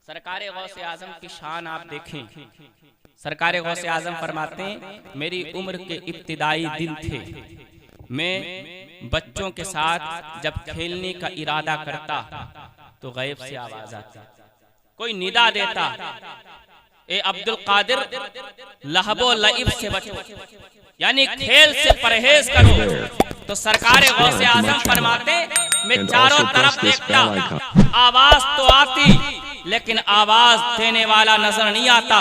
सरकारे गौसे आजम की शान आप देखें। सरकारे गौसे आजम फरमाते हैं, मेरी उम्र के इब्तिदाई दिन थे, मैं बच्चों के साथ जब खेलने का इरादा करता तो गैब से आवाज आती, कोई निदा देता, ए अब्दुल कादिर लहबो लइब से बचो, यानी खेल से परहेज करो। तो सरकारे गौसे आजम फरमाते, मैं चारों तरफ देखता, आवाज तो आती लेकिन आवाज देने वाला नजर नहीं आता।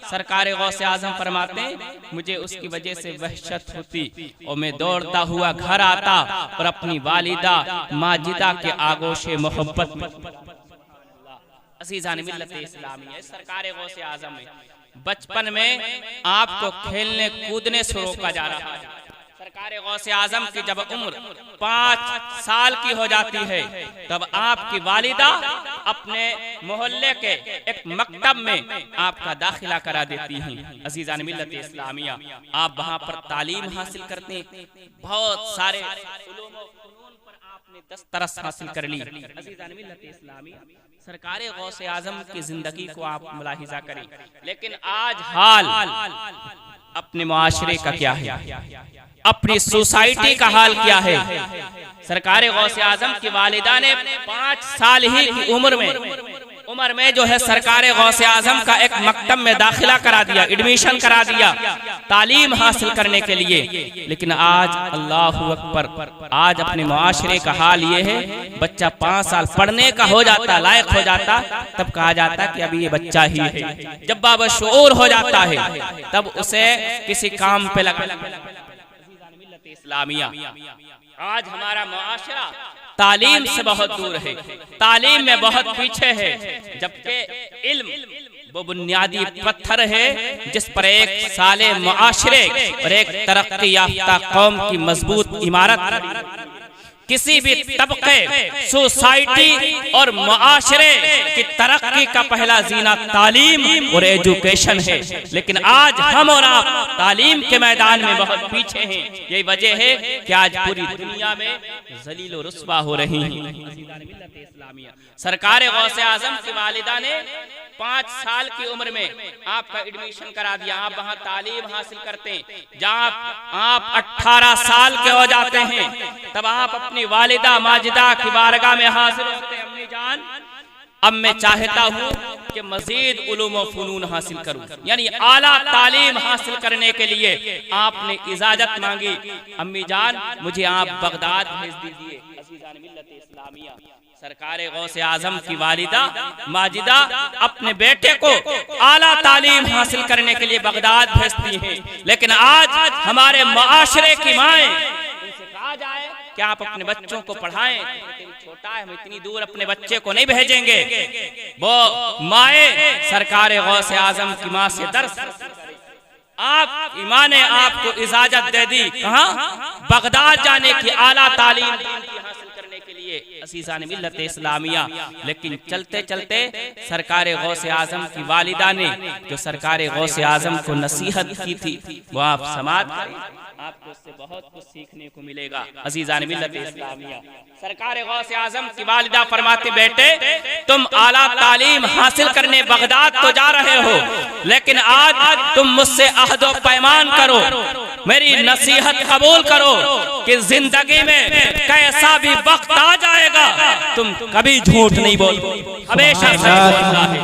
सरकारे गौसे आजम फरमाते, मुझे उसकी वजह से वहशत होती और मैं दौड़ता हुआ घर आता और अपनी वालिदा माजिदा के आगोशे मोहब्बत में। अज़ीज़ान मिल्लत इस्लामी, सरकारे गौसे आजम में बचपन में आपको खेलने कूदने से रोका जा रहा है। सरकारे गौसे आजम की जब उम्र 5 साल की हो जाती है तब आपकी वालिदा अपने मोहल्ले के एक मकतब में आपका दाखिला करा देती हैं। अज़ीज़ान मिल्लत इस्लामिया, आप वहाँ पर तालीम हासिल करते हैं, बहुत सारे उलूम व फ़नून पर आपने दस्तरस हासिल कर ली। अज़ीज़ान मिल्लत इस्लामिया, सरकारे गौसे आजम की जिंदगी को आप मुलाहिजा करें, लेकिन आज हाल अपने मुआशरे का क्या है, अपनी सोसाइटी का हाल क्या है। सरकारे गौसे आजम की वालिदा ने 5 साल ही की उम्र में जो है सरकारे गौसे आजम का एक मकतब में दाखिला करा दिया, एडमिशन करा दिया तालीम हासिल करने के लिए। लेकिन आज अल्लाहु अकबर, आज अपने मुआशरे का हाल ये है, बच्चा 5 साल पढ़ने का हो जाता, लायक हो जाता, तब कहा जाता कि अभी ये बच्चा ही है। जब बाबशऊर हो जाता है तब उसे किसी काम पे लगा। इस्लामिया, आज हमारा मुआशरा तालीम से बहुत दूर है, तालीम में बहुत पीछे है, जबकि इल्म वो बुनियादी पत्थर है जिस पर एक साले मुआशरे और एक तरक्की याफ्ता कौम की मजबूत इमारत। किसी भी तबके, सोसाइटी और मुआशरे की तरक्की का पहला जीना तालीम और एजुकेशन है। लेकिन आज हम और आप तालीम के मैदान में बहुत पीछे हैं। यही वजह है कि आज पूरी दुनिया में जलील और रुस्वा हो रही है। सरकारे गौसे आजम की वालिदा ने 5 साल की उम्र में आपका एडमिशन करा दिया, आप वहाँ तालीम हासिल करते हैं। जहाँ आप 18 साल के हो जाते हैं तब आप अपनी वालिदा माजिदा की बारगाह में हाजिर होते हैं, अम्मी जान अब मैं चाहता हूँ कि मजीद उलूम व फ़नून हासिल करूँ, यानी आला तालीम हासिल करने के लिए आपने इजाजत मांगी। अम्मी जान मुझे आप बगदाद भेज दीजिए। अज़ीज़ान मिल्लत इस्लामिया, सरकारे गौसे आजम की वालिदा माजिदा अपने बेटे को आला तालीम हासिल करने के लिए बगदाद भेजती हैं। लेकिन आज हमारे मुआशरे की माएं, उनसे कहा जाए कि आप अपने बच्चों को पढ़ाएं, छोटा है, हम इतनी दूर अपने बच्चे को नहीं भेजेंगे। वो माएं सरकारे गौसे आजम की माँ से दर्स, आप ईमान ने आपको इजाजत दे दी, कहाँ, बगदाद जाने की, आला तालीम हासिल करने के लिए। अज़ीज़ान मिल्लत इस्लामिया, लेकिन चलते चलते सरकारे गौसे आजम की वालिदा ने जो सरकारे गौसे आजम को नसीहत की थी वो आप समाअत करें, आपको उससे बहुत कुछ सीखने को मिलेगा। अज़ीज़ान मिल्लत इस्लामिया, सरकारे गौसे आजम की वालिदा फरमाती, बेटे तुम आला तालीम हासिल करने बगदाद तो जा रहे हो, लेकिन आज तुम मुझसे अहदो पैमान करो, मेरी नसीहत कबूल करो कि जिंदगी में कैसा भी वक्त आ जाएगा तुम कभी झूठ नहीं बोल, हमेशा सच बोलना है।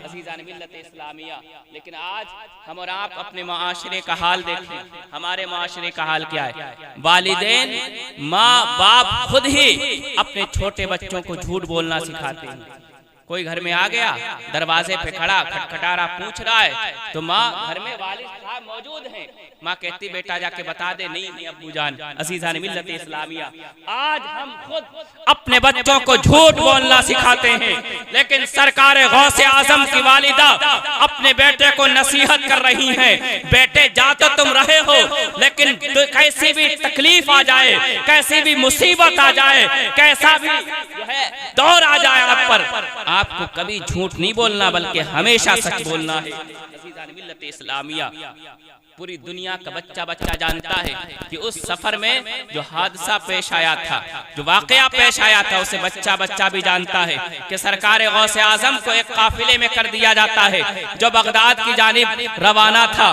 अज़ीज़ान मिल्लत इस्लामिया, लेकिन आज हम और आप अपने मुआशरे का हाल देखें, हमारे मुआशरे का हाल क्या है। वालिदैन, माँ बाप खुद ही अपने छोटे बच्चों को झूठ बोलना सिखाते हैं। कोई घर में आ गया, दरवाजे पे खड़ा, खटखटा रहा, पूछ रहा है तो माँ घर में वालिद साहब मौजूद हैं, माँ कहती बेटा जाके बता दे, नहीं अब्बू जान। अज़ीज़ान मिल्लत इस्लामिया, आज हम खुद अपने बच्चों को झूठ बोलना सिखाते हैं, लेकिन सरकारे गौसे आजम की वालिदा अपने बेटे को नसीहत कर रही हैं, बेटे जा तो तुम रहे हो, लेकिन कैसी भी तकलीफ आ जाए, कैसी भी मुसीबत आ जाए, कैसा भी दौर आ जाए आप पर, आपको कभी झूठ नहीं बोलना बल्कि हमेशा सच बोलना है। अज़ीज़ान मिल्लत इस्लामिया, पूरी दुनिया दुनिया का बच्चा बच्चा जानता है कि उस सफर में जो हादसा पेश आया था, जो वाकया पेश आया था, उसे बच्चा बच्चा भी जानता है कि सरकार गौसे आजम को एक काफिले में कर दिया जाता है जो बगदाद की जानिब रवाना था,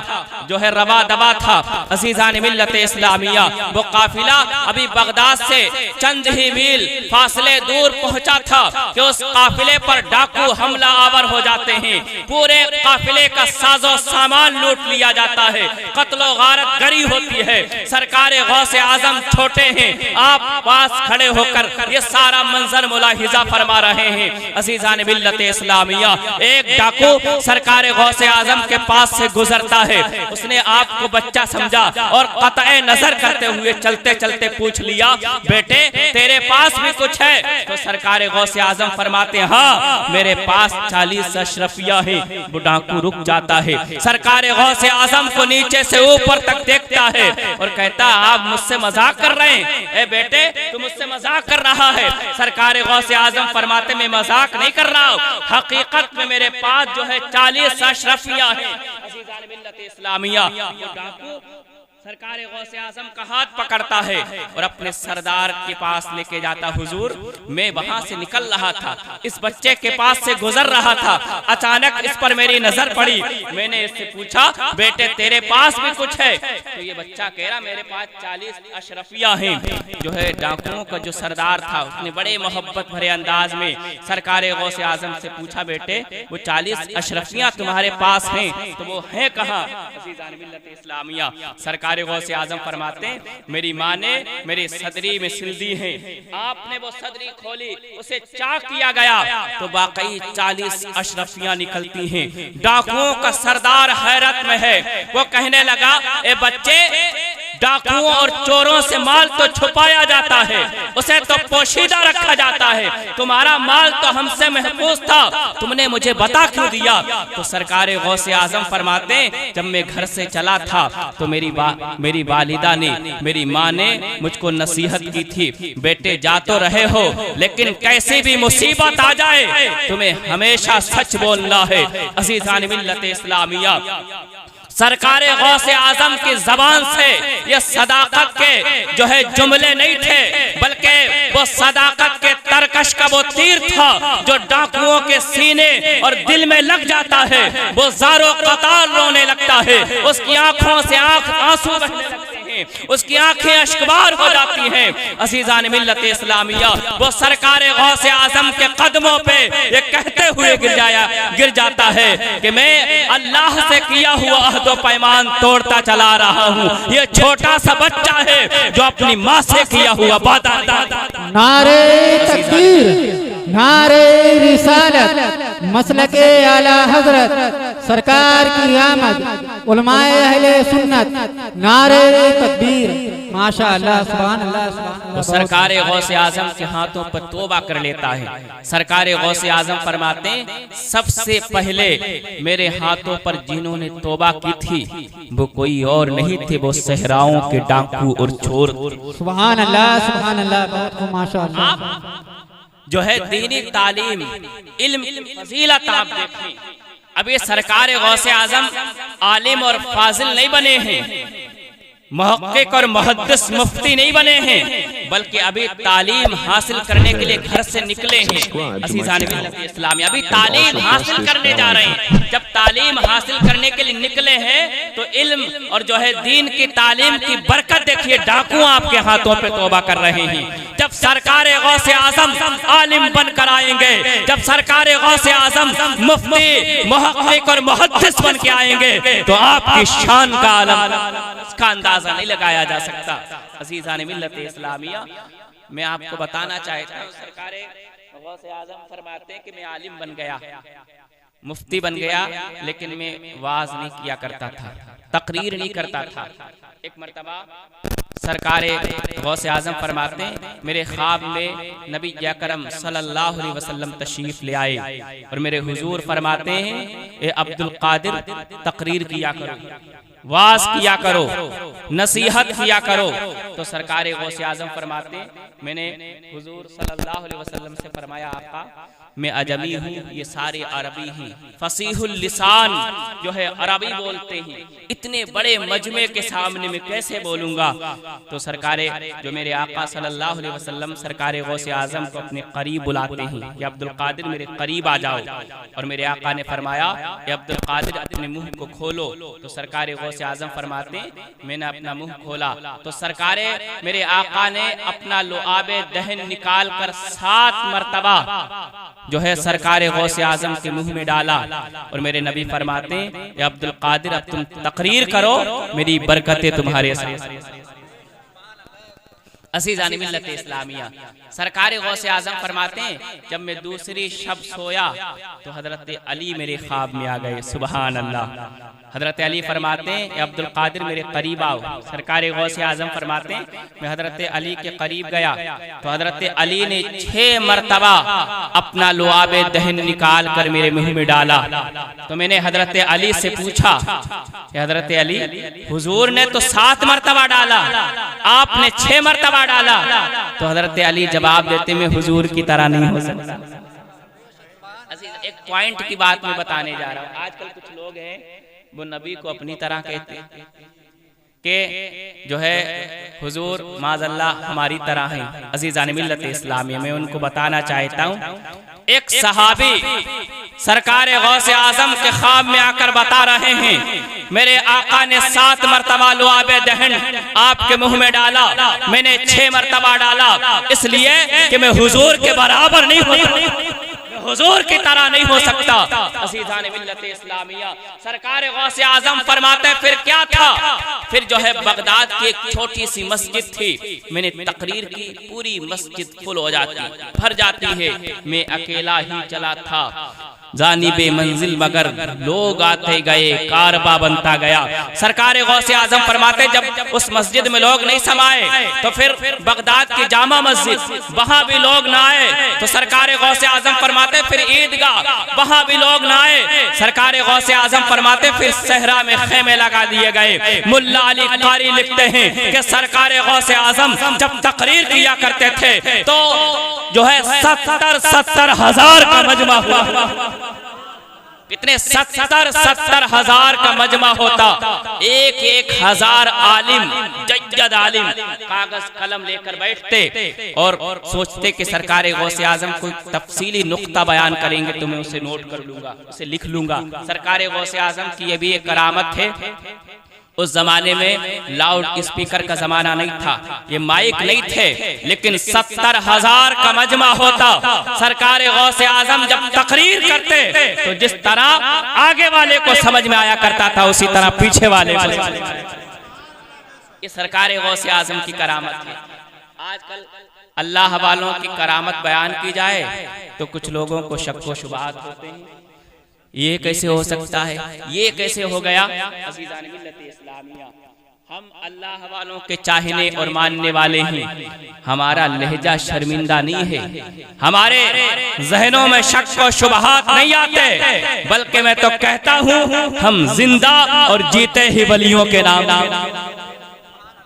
जो है रवा दवा था। अजीजान मिल्लत इस्लामिया, वो काफिला अभी बगदाद से चंद ही मील फासले दूर पहुंचा था कि उस काफिले पर डाकू हमला आवर हो जाते हैं। पूरे काफिले का साजो सामान लूट लिया जाता है, कत्लो गारत गरी होती है। सरकार गौसे आजम छोटे हैं, आप पास खड़े होकर ये सारा मंजर मुलाहिजा फरमा रहे हैं। अजीजान मिल्लत इस्लामिया, एक डाकू सरकार गौसे आजम के पास से गुजरता है, उसने आपको बच्चा समझा और कतए नजर करते हुए चलते चलते पूछ लिया, बेटे तेरे पास भी कुछ है? तो सरकार गौसे आजम फरमाते हैं, हाँ मेरे पास 40 अशरफिया है। वो डाकू रुक जाता है, सरकार गौसे आजम को नीचे से ऊपर तक देखता है और कहता, आप मुझसे मजाक कर रहे हैं? ए बेटे तू मुझसे मजाक कर रहा है? सरकार गौसे आजम फरमाते, मैं मजाक नहीं कर रहा हूँ, हकीकत में मेरे पास जो है 40 अशरफिया है। अज़ीज़ान मिल्लत इस्लामिया, वो डाकू सरकार गौसे आजम का हाथ पकड़ता है और अपने सरदार के पास लेके जाता, हुजूर मैं वहां से निकल रहा था, इस बच्चे के पास से गुजर रहा था, अचानक इस पर मेरी नजर पड़ी, मैंने इससे पूछा, बेटे तेरे पास भी कुछ है? तो ये बच्चा कह रहा, मेरे पास 40 अशरफिया हैं। जो है डाकुओं का जो सरदार था, उसने बड़े मोहब्बत भरे अंदाज में सरकार गौसे आजम से पूछा, बेटे वो 40 अशरफिया तुम्हारे पास हैं, तो वो है कहाँ? अज़ीज़ान मिल्लत इस्लामिया, सरकार गौसे आजम फरमाते हैं, मेरी माँ ने मेरी सदरी में सिल दी है, आपने वो सदरी खोली, उसे चाक किया गया तो वाकई 40 अशरफियां निकलती हैं। डाकुओं का सरदार हैरत में है, वो कहने लगा, ए बच्चे डाकुओं और चोरों से माल तो छुपाया जाता है, उसे तो पोशीदा रखा जाता है, तुम्हारा माल तो हमसे महफूज था, तुमने मुझे बता क्यों दिया? तो सरकार गौसे आजम फरमाते हैं, जब मैं घर से चला था तो मेरी वालिदा ने, मेरी माँ ने मुझको नसीहत की थी, बेटे जा तो रहे हो लेकिन कैसी भी मुसीबत आ जाए तुम्हें हमेशा सच बोलना है। अज़ीज़ान मिल्लत इस्लामिया, सरकार गौसे आजम की जबान से ये सदाकत के जो है जुमले नहीं थे, बल्कि वो सदाकत के तरकश का वो तीर था जो डाकुओं के सीने और दिल में लग जाता है, वो ज़ारो कतार रोने लगता है, उसकी आंखों से आंसू बहने लगते हैं, उसकी आंखें अश्कबार हो जाती हैं। अज़ीज़ान मिल्लत इस्लामिया, वो सरकार गौसे आजम के कदमों पे ये कहते हुए गिर जाता है कि मैं अल्लाह से किया हुआ अहदो पैमान तोड़ता चला रहा हूँ, ये छोटा सा बच्चा है जो अपनी माँ से किया हुआ वादा। नारे तकबीर, नारे रिसालत, मसलके आला हजरत, सरकार की आमद, उलमाए अहले सुन्नत, नारे तकबीर, माशाअल्लाह, सुभान अल्लाह, सुभान अल्लाह। सरकार गौसे आजम के हाथों पर तौबा कर लेता है। सरकार गौसे आजम फरमाते हैं, सबसे पहले मेरे हाथों पर जिन्होंने तौबा की थी वो कोई और नहीं थे, वो सहराओं के डाकू और चोर। सुभान अल्लाह, सुभान अल्लाह, बहुत खूब, माशाअल्लाह। जो है दीनी तालीम, इल्म, फजीलत आप देखें, अब ये सरकार गौसे आजम आलिम और फाजिल नहीं बने हैं, मुहक्किक और मुहद्दिस मुफ्ती नहीं बने हैं, बल्कि अभी तालीम हासिल करने के लिए घर से निकले हैं। अज़ीज़ान मिल्लत इस्लामिया, अभी तालीम हासिल करने जा रहे हैं। जब तालीम हासिल करने के लिए निकले हैं तो इल्म और जो है दीन की तालीम की बरकत देखिए, डाकू आपके हाथों पे तौबा कर रहे हैं। जब सरकार गौसे आजम आलिम बनकर आएंगे, जब सरकार गौसे आजम मुफ्ती, मुहक्किक और मुहद्दिस बन के आएंगे तो आपकी शान का अंदाजा नहीं लगाया जा सकता। अज़ीज़ान मिल्लत इस्लामिया, मैं आपको बताना चाहता हूँ, सरकार गौसे आजम फरमाते हैं कि मैं आलिम बन गया, मुफ्ती बन गया, लेकिन मैं वाज नहीं किया करता था, तकरीर नहीं करता था। एक मर्तबा सरकार गौसे आजम फरमाते हैं, मेरे ख्वाब में नबी अकरम सल्लल्लाहु अलैहि वसल्लम तशरीफ ले आए और मेरे हुजूर फरमाते हैं, ए अब्दुल कादिर तकरीर किया करो, वाज किया करो, नसीहत किया करो। तो सरकार गौसे आजम फरमाते, मैंने हुजूर सल्लल्लाहु अलैहि वसल्लम से फरमाया, आका मैं अजमी हूँ, ये सारे अरबी हैं, फसीहुल लिसान जो है अरबी बोलते हैं, इतने बड़े मजमे के सामने मैं कैसे बोलूँगा। तो सरकारे जो मेरे आका सल्लल्लाहु अलैहि वसल्लम सरकार गौसे आजम को अपने करीब बुलाते हैं कि अब्दुल कादिर मेरे करीब आ जाओ। और मेरे आका ने फरमाया कि अब्दुल कादिर अपने मुंह को खोलो। तो सरकार गौसे आजम फरमाते मैंने अपना मुंह खोला तो सरकारे मेरे आका ने अपना लुआबे दहन निकाल कर 7 मरतबा जो है सरकार गौसे आजम के मुंह में डाला। और मेरे नबी फरमाते हैं अब्दुल कादिर अब तुम तकरीर करो, मेरी बरकतें तुम्हारे साथ। अज़ीज़ान मिल्लत इस्लामिया, सरकार गौसे आजम फरमाते हैं जब मैं दूसरी शब सोया तो हजरत अली मेरे ख्वाब में आ गए। सुबहान अल्लाह। हजरत अली फरमाते हैं अब्दुल कादिर मेरे करीब आओ। सरकार गौसे आजम फरमाते हैं मैं हजरत अली के करीब गया तो हजरत अली ने 6 मरतबा अपना लुआबे दहन निकाल कर मेरे मुंह में डाला। तो मैंने हजरत अली से पूछा हजरत अली हुजूर ने तो 7 मरतबा डाला, आपने 6 मरतबा डाला। तो हजरत अली जवाब देते मैं हुजूर की तरह नहीं हो सकता। एक पॉइंट की बात मैं बताने जा रहा हूँ। आजकल कुछ लोग हैं वो नबी को अपनी तरह कहते हैं कि जो है हुजूर माज़अल्लाह हमारी तरह हैं। अज़ीज़ान मिल्लत इस्लामिया, मैं उनको बताना चाहता हूँ एक सहाबी सरकार गौसे आजम के ख्वाब में आकर बता रहे हैं मेरे आका ने 7 मरतबा लुआबे दहन आपके मुंह में डाला, मैंने 6 मरतबा डाला, इसलिए कि मैं हुजूर के बराबर नहीं हो, हुजूर की तरह नहीं हो सकता। अज़ीज़ान मिल्लत इस्लामिया, सरकार गौसे आजम फरमाते फिर क्या था, फिर जो है बगदाद की एक छोटी सी मस्जिद थी, मैंने तकरीर की, पूरी मस्जिद फुल हो जाती, भर जाती है, मैं अकेला ही चला था जानिबे मंजिल मगर लोग आते गए, कारबा बनता गया। सरकार गौसे आजम फरमाते जब उस मस्जिद में लोग नहीं समाए तो फिर बगदाद की जामा मस्जिद वहां भी लोग ना आए तो सरकार गौसे आजम फरमाते फिर ईदगाह वहां भी लोग ना आए। सरकार गौसे आजम फरमाते फिर सहरा में खेमे लगा दिए गए। मुल्ला अली कारी लिखते हैं कि सरकार गौसे आजम जब तकरीर किया करते थे तो जो है 70 हजार का मजमा हुआ। कितने 70 हजार का मजमा होता। 1,000 आलिम जज्जद आलिम कागज कलम लेकर बैठते और सोचते कि सरकार गौसे आजम कोई तफसीली नुक्ता बयान करेंगे तो मैं उसे नोट कर लूंगा, उसे लिख लूंगा। सरकार गौसे आजम की ये भी एक करामत है। उस जमाने में लाउड स्पीकर का जमाना नहीं था, ये माइक नहीं थे, लेकिन 70 हजार का मजमा होता। सरकार गौसे आजम जब तकरीर करते तो जिस तरह आगे वाले को समझ में आया करता था उसी तरह पीछे वाले ये सरकार गौसे आजम की करामत है। आजकल अल्लाह वालों की करामत बयान की जाए तो कुछ लोगों को शक व शुबहात होते हैं, ये कैसे हो सकता है, ये कैसे हो गया। अज़ीज़ान मिल्लत इस्लामिया, हम अल्लाह वालों के चाहने और मानने वाले हैं, हमारा लहजा शर्मिंदा नहीं है, हमारे जहनों में शक व शुबहात नहीं आते, बल्कि मैं तो कहता हूँ हम जिंदा और जीते ही वलियों के नाम।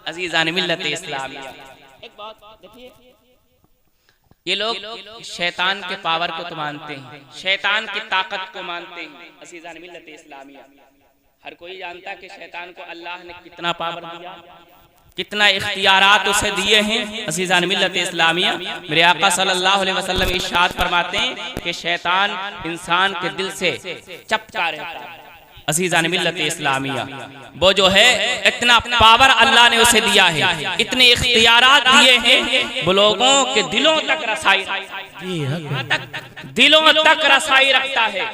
अज़ीज़ान मिल्लत इस्लामिया, एक बात देखिए, ये लोग शैतान के पावर को तो मानते हैं, शैतान की ताकत को मानते हैं। अज़ीज़ान मिल्लत इस्लामिया, हर कोई जानता है कि शैतान को अल्लाह ने कितना पावर दिया, कितना इख्तियारात उसे दिए हैं। अज़ीज़ान मिल्लत इस्लामिया, मेरे आका सल्लल्लाहु अलैहि वसल्लम इरशाद फरमाते हैं कि शैतान इंसान के दिल से चपका रहता है। अज़ीज़ान मिल्लत इस्लामिया, वो जो है इतना पावर अल्लाह ने उसे दिया है, इतने इख्तियारात दिए हैं, वो लोगों के दिलों तक रसाई, दिलों तक रसाई रखता है।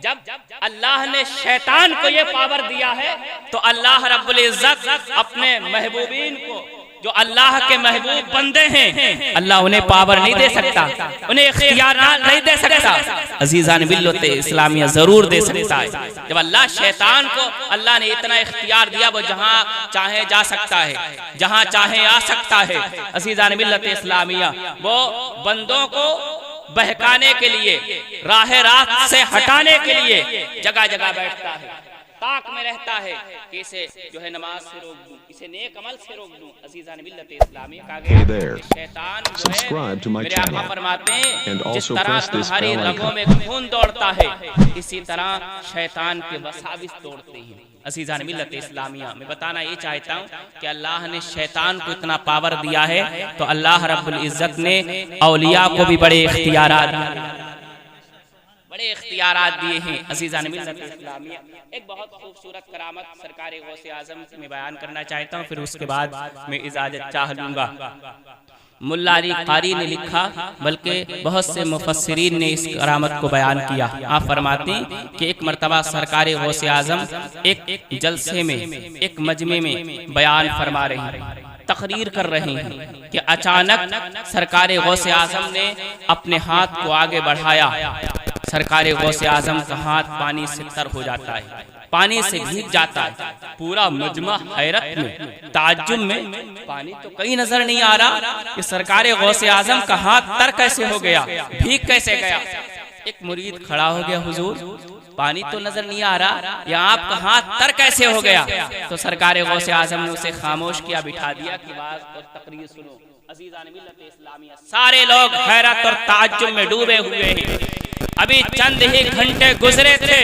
जब अल्लाह ने शैतान को ये पावर दिया है तो अल्लाह रब्बुल इज्जत अपने महबूबीन को, जो अल्लाह के महबूब बंदे हैं, अल्लाह उन्हें पावर नहीं दे सकता, उन्हें इख्तियार नहीं दे सकता। अज़ीज़ान मिल्लत इस्लामिया जरूर दे सकता है। जब अल्लाह शैतान को अल्लाह ने इतना इख्तियार दिया, वो जहां चाहे जा सकता है, जहां चाहे आ सकता है। अज़ीज़ान मिल्लत इस्लामिया, वो बंदों को बहकाने के लिए, राह रात से हटाने के लिए जगह जगह बैठता है। ताक में रहता है कि इसे जो है नमाज से रोक दूं, इसे नेक अमल से रोक दूं। अज़ीज़ान मिल्लत इस्लामी कहा गया शैतान जो है मेरे आका फरमाते हैं जिस तरह तुम्हारी रगों में खून दौड़ता है इसी तरह शैतान के वसाविस दौड़ते हैं। अज़ीज़ान मिल्लत इस्लामिया मैं बताना ये चाहता हूँ कि अल्लाह ने शैतान को इतना पावर दिया है तो अल्लाह रब्बुल इज्जत ने औलिया को भी बड़े इख्तियारात दिए हैं। अज़ीज़ान मिल्लत इस्लामिया एक बहुत खूबसूरत करामत सरकार गौसे आज़म में बयान करना चाहता हूँ, फिर उसके बाद मैं इजाज़त चाह लूँगा। मुल्ला अली कारी ने लिखा, बल्कि बहुत से मुफस्सिरीन ने इस करामत को बयान किया। आप फरमाती कि एक मर्तबा सरकार गौसे आज़म एक जलसे में एक मजमे में बयान फरमा रही हैं, तकरीर कर रही हैं कि अचानक सरकार गौसे आज़म ने अपने हाथ को आगे बढ़ाया। सरकार गौसे आज़म का हाथ पानी से तर हो जाता है, पानी से भीग जाता है। पूरा मजमा हैरत में ताज्जुब में, पानी तो कहीं नजर नहीं आ रहा कि सरकार गौसे आज़म का हाथ तर कैसे हो गया, भीग कैसे गया। एक मुरीद खड़ा हो गया, हुजूर पानी तो नजर नहीं आ रहा, या आपका हाथ तर कैसे हो गया। तो सरकार गौसे आज़म ने उसे खामोश किया, बिठा दिया कि बात और तकरीर सुनो। अज़ीज़ान मिल्लत इस्लामिया सारे लोग हैरत और ताज्जुब में डूबे हुए हैं। अभी चंद ही घंटे गुजरे थे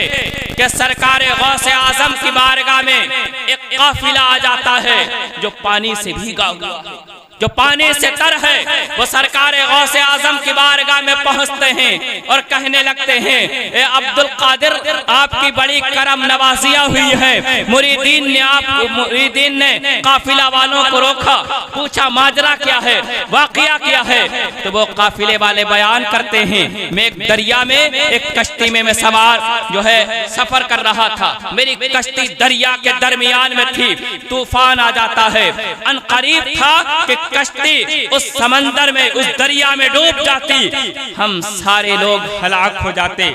कि सरकार गौसे आज़म की बारगाह में एक काफिला आ जाता है जो पानी से भीगा हुआ है, जो पानी से तर है। वो सरकार गौसे आज़म की बारगाह में पहुंचते हैं और कहने लगते हैं, ए अब्दुल कादिर आपकी बड़ी करम नवाजियां हुई है। मुरीदीन ने काफिला वालों को रोका, पूछा माजरा क्या है, वाकया क्या है। तो वो काफिले वाले बयान करते हैं, मैं एक दरिया में एक कश्ती में मैं सवार जो है सफर कर रहा था, मेरी कश्ती दरिया के दरमियान में थी, तूफान आ जाता है, अनकरीब था कि कश्ती उस समंदर में उस दरिया में डूब जाती, हम सारे लोग हलाक हो जाते,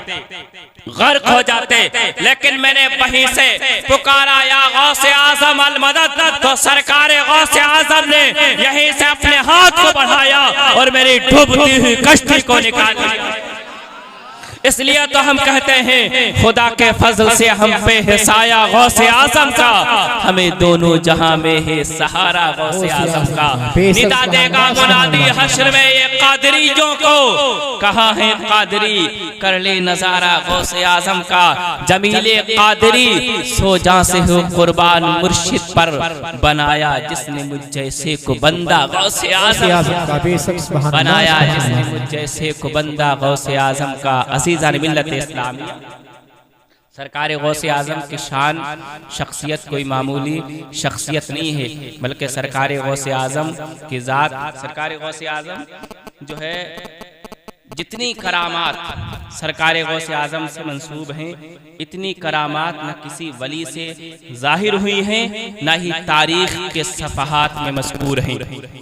गर्क हो जाते। लेकिन मैंने वहीं से पुकारा या गौसे आज़म अल मदद, तो सरकार गौसे आज़म ने यहीं से अपने हाथ को बढ़ाया और मेरी डूबती हुई कश्ती को निकाल लिया। इसलिए तो हम कहते हैं खुदा के फजल से हम पे है साया गौसे आज़म का, हमें दोनों जहां में है सहारा गौसे आज़म का। निदा देगा मुनादी हश्र में ये कादरियों को, कहाँ है कादरी कर ले नजारा गौसे आज़म का। जमीले कादरी सो जा से हो कुर्बान मुर्शिद पर बनाया जिसने मुझ जैसे को बंदा गौसे आज़म का, बनाया जिसने मुझ जैसे को बंदा गौसे आज़म का। अज़ीज़ान मिल्लत इस्लामी सरकार गौसे आज़म की शान शख्सियत कोई मामूली शख्सियत नहीं है, बल्कि सरकार गौसे आज़म की ज़ात, सरकार गौसे आज़म जो है जितनी करामात सरकार गौसे आज़म से मंसूब हैं, इतनी करामात न किसी वली से जाहिर हुई हैं, न ही तारीख के सफ़हात में मज़कूर हैं।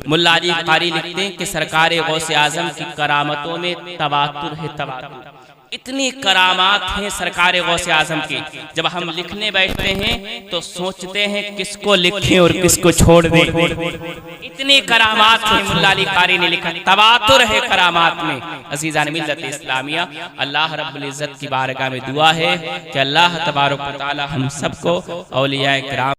मुल्ला अली कारी लिखते हैं कि सरकार गौसे आज़म की करामतों में तवातुर है, तवातुर इतनी करामात हैं सरकार गौसे आज़म की। जब हम लिखने बैठते हैं तो सोचते हैं किसको लिखें और किसको छोड़ दें, इतनी करामात हैं। मुल्ला अली कारी ने लिखा तवातुर है करामात में। अज़ीज़ान मिल्लत इस्लामिया अल्लाह रब्बुल इज़्ज़त की बारगाह में दुआ है कि अल्लाह तबारक व तआला हम सबको औलिया किराम